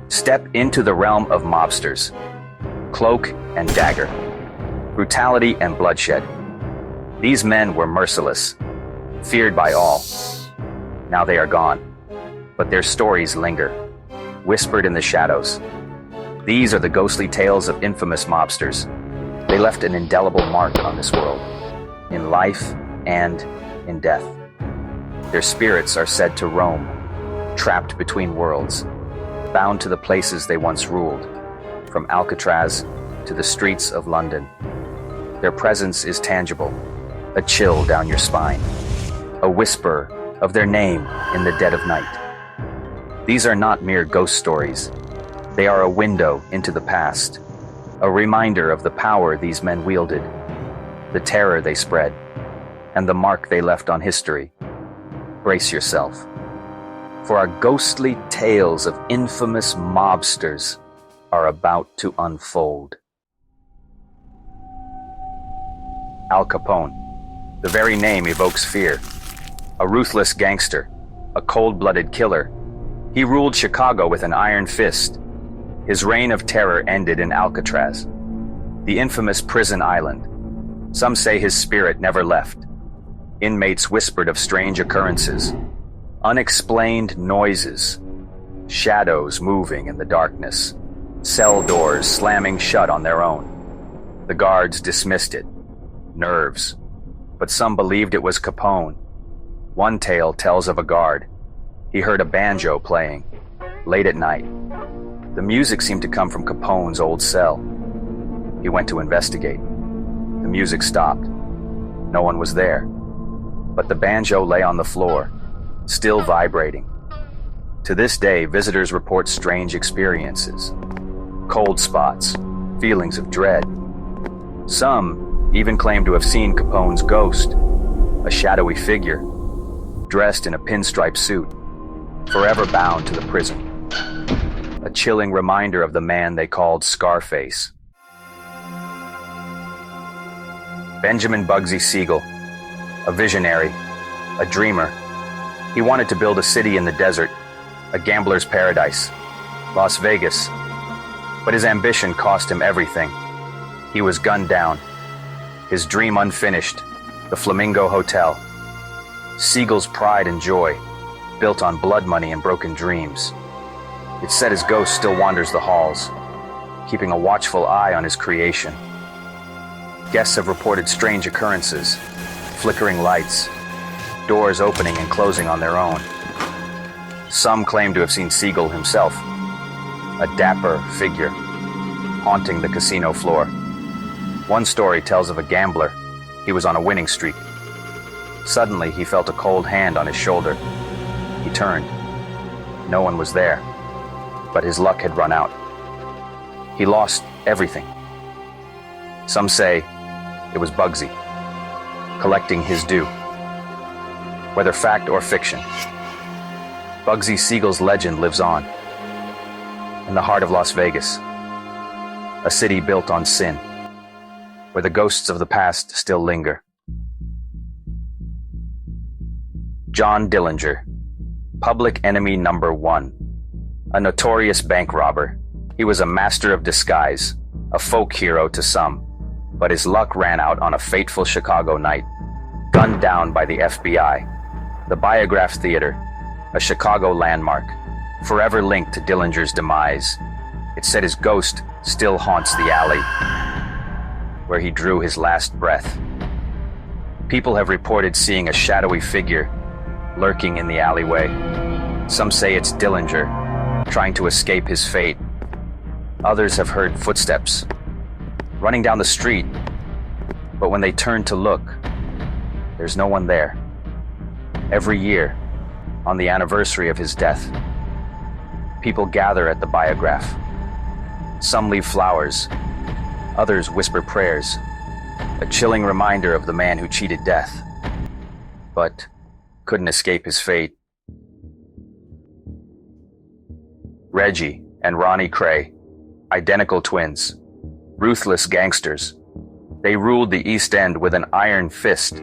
Step into the realm of mobsters. Cloak and dagger. Brutality and bloodshed. These men were merciless, feared by all. Now they are gone, but their stories linger, whispered in the shadows. These are the ghostly tales of infamous mobsters. They left an indelible mark on this world, in life and in death. Their spirits are said to roam, trapped between worlds, bound to the places they once ruled, from Alcatraz to the streets of London. Their presence is tangible, a chill down your spine, a whisper of their name in the dead of night. These are not mere ghost stories. They are a window into the past, a reminder of the power these men wielded, the terror they spread, and the mark they left on history. Brace yourself, for our ghostly tales of infamous mobsters are about to unfold. Al Capone. The very name evokes fear. A ruthless gangster, a cold-blooded killer. He ruled Chicago with an iron fist. His reign of terror ended in Alcatraz, the infamous prison island. Some say his spirit never left. Inmates whispered of strange occurrences, unexplained noises, shadows moving in the darkness, cell doors slamming shut on their own. The guards dismissed it. Nerves. But some believed it was Capone. One tale tells of a guard. He heard a banjo playing, late at night. The music seemed to come from Capone's old cell. He went to investigate. The music stopped. No one was there. But the banjo lay on the floor, still vibrating. To this day, visitors report strange experiences. Cold spots, feelings of dread. Some even claim to have seen Capone's ghost, a shadowy figure, dressed in a pinstripe suit, forever bound to the prison. A chilling reminder of the man they called Scarface. Benjamin Bugsy Siegel, a visionary, a dreamer. He wanted to build a city in the desert, a gambler's paradise, Las Vegas. But his ambition cost him everything. He was gunned down. His dream unfinished, the Flamingo Hotel. Siegel's pride and joy, built on blood money and broken dreams. It's said his ghost still wanders the halls, keeping a watchful eye on his creation. Guests have reported strange occurrences, flickering lights, doors opening and closing on their own. Some claim to have seen Siegel himself, a dapper figure, haunting the casino floor. One story tells of a gambler. He was on a winning streak. Suddenly, he felt a cold hand on his shoulder. He turned. No one was there, but his luck had run out. He lost everything. Some say it was Bugsy, collecting his due. Whether fact or fiction, Bugsy Siegel's legend lives on. In the heart of Las Vegas, a city built on sin, where the ghosts of the past still linger. John Dillinger, public enemy number one, a notorious bank robber. He was a master of disguise, a folk hero to some, but his luck ran out on a fateful Chicago night. Gunned down by the FBI, the Biograph Theater, a Chicago landmark, forever linked to Dillinger's demise. It said his ghost still haunts the alley where he drew his last breath. People have reported seeing a shadowy figure lurking in the alleyway. Some say it's Dillinger, trying to escape his fate. Others have heard footsteps running down the street, but when they turn to look, there's no one there. Every year, on the anniversary of his death, people gather at the Biograph. Some leave flowers, others whisper prayers, a chilling reminder of the man who cheated death, but couldn't escape his fate. Reggie and Ronnie Cray, identical twins, ruthless gangsters. They ruled the East End with an iron fist.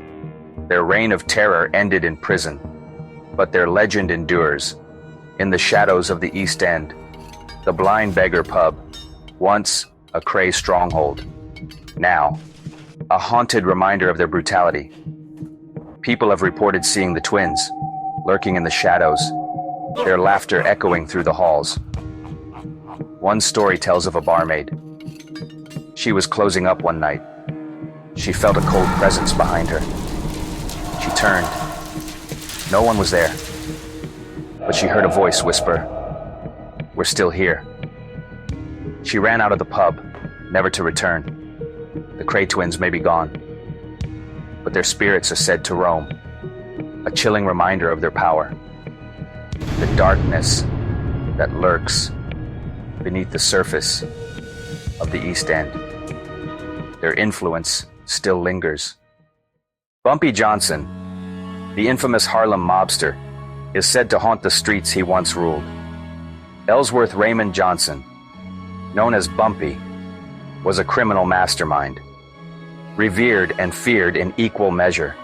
Their reign of terror ended in prison, but their legend endures. In the shadows of the East End, The Blind Beggar Pub, once a Cray stronghold, now a haunted reminder of their brutality. People have reported seeing the twins, lurking in the shadows, their laughter echoing through the halls. One story tells of a barmaid. She was closing up one night. She felt a cold presence behind her. She turned. No one was there, but she heard a voice whisper, "We're still here." She ran out of the pub, never to return. The Cray twins may be gone, but their spirits are said to roam, a chilling reminder of their power. The darkness that lurks beneath the surface of the East End. Their influence still lingers. Bumpy Johnson, the infamous Harlem mobster, is said to haunt the streets he once ruled. Ellsworth Raymond Johnson, known as Bumpy, was a criminal mastermind, revered and feared in equal measure.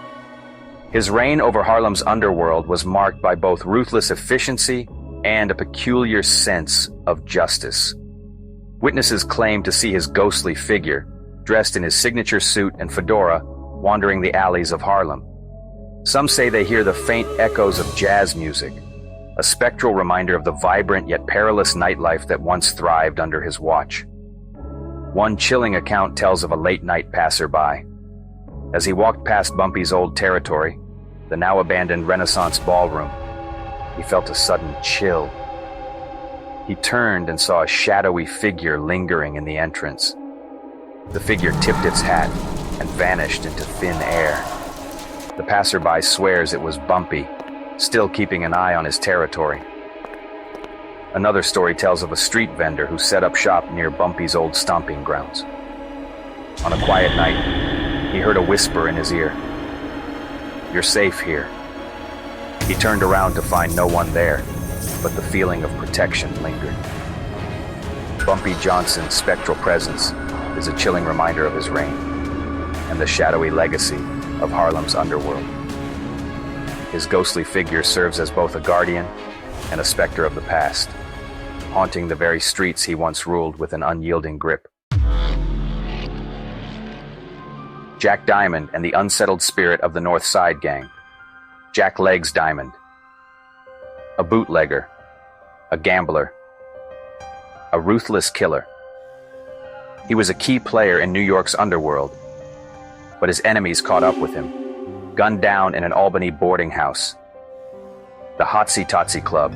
His reign over Harlem's underworld was marked by both ruthless efficiency and a peculiar sense of justice. Witnesses claim to see his ghostly figure, dressed in his signature suit and fedora, wandering the alleys of Harlem. Some say they hear the faint echoes of jazz music, a spectral reminder of the vibrant yet perilous nightlife that once thrived under his watch. One chilling account tells of a late-night passerby. As he walked past Bumpy's old territory, the now-abandoned Renaissance ballroom, he felt a sudden chill. He turned and saw a shadowy figure lingering in the entrance. The figure tipped its hat and vanished into thin air. The passerby swears it was Bumpy, still keeping an eye on his territory. Another story tells of a street vendor who set up shop near Bumpy's old stomping grounds. On a quiet night, he heard a whisper in his ear, "You're safe here." He turned around to find no one there, but the feeling of protection lingered. Bumpy Johnson's spectral presence is a chilling reminder of his reign and the shadowy legacy of Harlem's underworld. His ghostly figure serves as both a guardian and a specter of the past, haunting the very streets he once ruled with an unyielding grip. Jack Diamond and the unsettled spirit of the North Side Gang. Jack Legs Diamond. A bootlegger, a gambler, a ruthless killer. He was a key player in New York's underworld, but his enemies caught up with him, gunned down in an Albany boarding house, the Hotsy Totsy Club.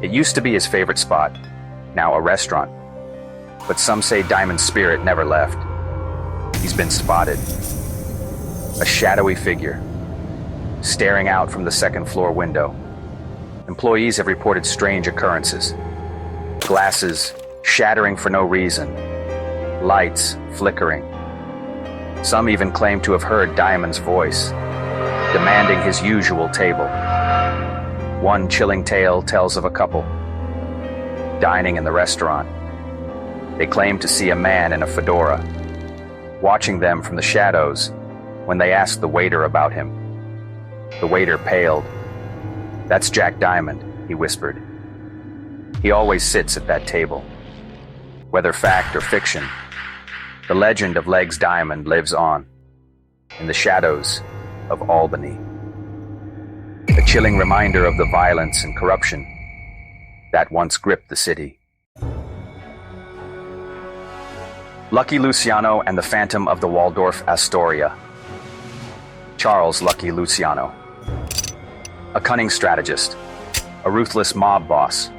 It used to be his favorite spot, now a restaurant, but some say Diamond's spirit never left. He's been spotted. A shadowy figure, staring out from the second-floor window. Employees have reported strange occurrences. Glasses shattering for no reason. Lights flickering. Some even claim to have heard Diamond's voice, demanding his usual table. One chilling tale tells of a couple dining in the restaurant. They claim to see a man in a fedora, watching them from the shadows when they asked the waiter about him. The waiter paled. "That's Jack Diamond," he whispered. "He always sits at that table." Whether fact or fiction, the legend of Legs Diamond lives on in the shadows of Albany. A chilling reminder of the violence and corruption that once gripped the city. Lucky Luciano and the Phantom of the Waldorf Astoria. Charles Lucky Luciano. A cunning strategist, a ruthless mob boss.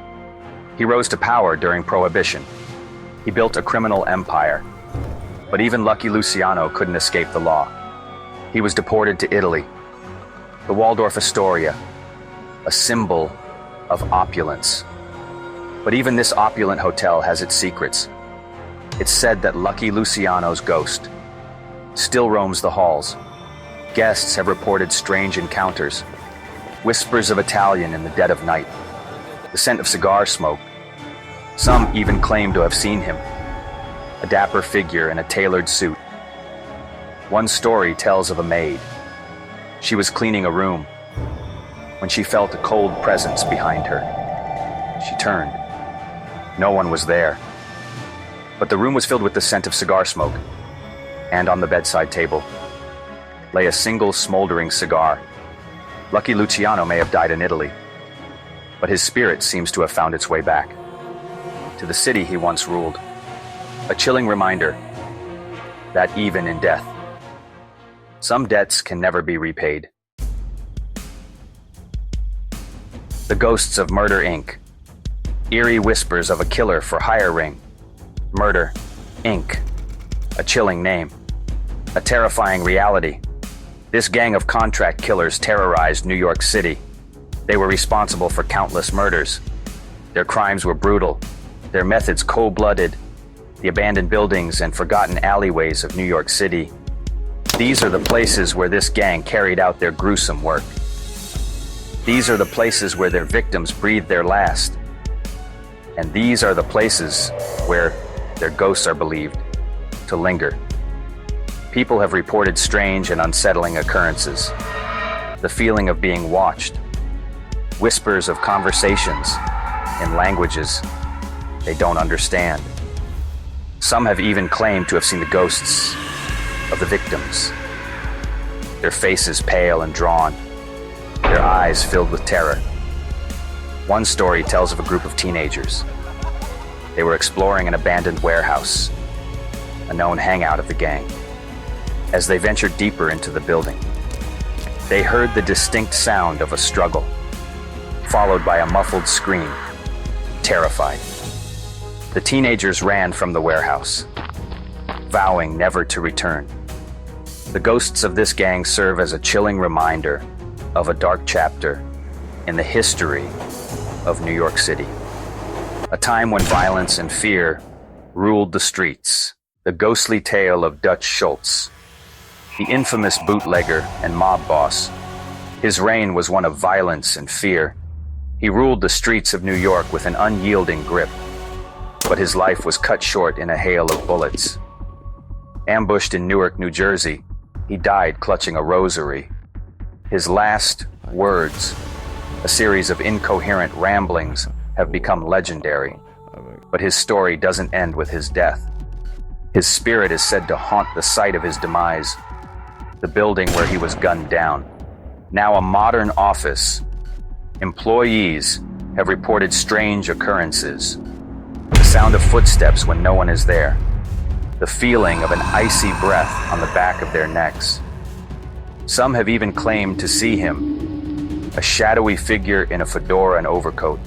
He rose to power during Prohibition. He built a criminal empire. But even Lucky Luciano couldn't escape the law. He was deported to Italy. The Waldorf Astoria, a symbol of opulence. But even this opulent hotel has its secrets. It's said that Lucky Luciano's ghost still roams the halls. Guests have reported strange encounters, whispers of Italian in the dead of night, the scent of cigar smoke. Some even claim to have seen him, a dapper figure in a tailored suit. One story tells of a maid. She was cleaning a room when she felt a cold presence behind her. She turned. No one was there. But the room was filled with the scent of cigar smoke, and on the bedside table lay a single smoldering cigar. Lucky Luciano may have died in Italy, but his spirit seems to have found its way back to the city he once ruled. A chilling reminder that even in death, some debts can never be repaid. The Ghosts of Murder, Inc. Eerie whispers of a killer for hire ring. Murder, Inc. A chilling name. A terrifying reality. This gang of contract killers terrorized New York City. They were responsible for countless murders. Their crimes were brutal, their methods cold-blooded. The abandoned buildings and forgotten alleyways of New York City. These are the places where this gang carried out their gruesome work. These are the places where their victims breathed their last. And these are the places where their ghosts are believed to linger. People have reported strange and unsettling occurrences. The feeling of being watched. Whispers of conversations in languages they don't understand. Some have even claimed to have seen the ghosts of the victims. Their faces pale and drawn, their eyes filled with terror. One story tells of a group of teenagers. They were exploring an abandoned warehouse, a known hangout of the gang. As they ventured deeper into the building, they heard the distinct sound of a struggle, followed by a muffled scream. Terrified, the teenagers ran from the warehouse, vowing never to return. The ghosts of this gang serve as a chilling reminder of a dark chapter in the history of New York City. A time when violence and fear ruled the streets. The ghostly tale of Dutch Schultz, the infamous bootlegger and mob boss. His reign was one of violence and fear. He ruled the streets of New York with an unyielding grip, but his life was cut short in a hail of bullets. Ambushed in Newark, New Jersey, he died clutching a rosary. His last words, a series of incoherent ramblings, have become legendary. But his story doesn't end with his death. His spirit is said to haunt the site of his demise, the building where he was gunned down. Now a modern office, employees have reported strange occurrences. The sound of footsteps when no one is there. The feeling of an icy breath on the back of their necks. Some have even claimed to see him, a shadowy figure in a fedora and overcoat.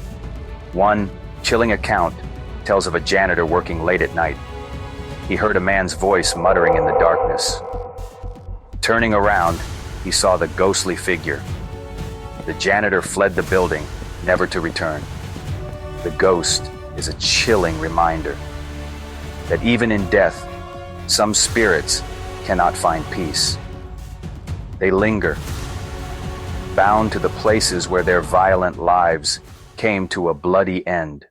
One chilling account tells of a janitor working late at night. He heard a man's voice muttering in the darkness. Turning around, he saw the ghostly figure. The janitor fled the building, never to return. The ghost is a chilling reminder that even in death, some spirits cannot find peace. They linger, bound to the places where their violent lives came to a bloody end.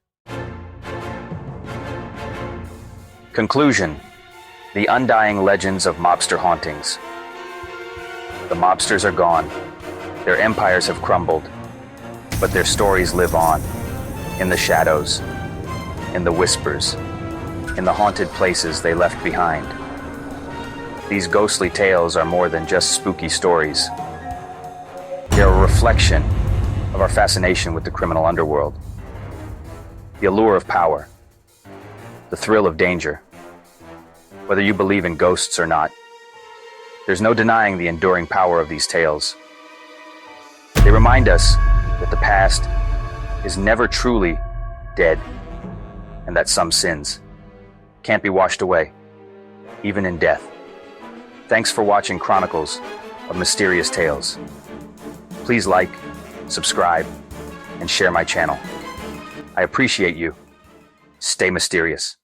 Conclusion: the undying legends of mobster hauntings. The mobsters are gone. Their empires have crumbled, but their stories live on, in the shadows, in the whispers, in the haunted places they left behind. These ghostly tales are more than just spooky stories. They are a reflection of our fascination with the criminal underworld, the allure of power, the thrill of danger. Whether you believe in ghosts or not, there's no denying the enduring power of these tales. They remind us that the past is never truly dead, and that some sins can't be washed away, even in death. Thanks for watching Chronicles of Mysterious Tales. Please like, subscribe, and share my channel. I appreciate you. Stay mysterious.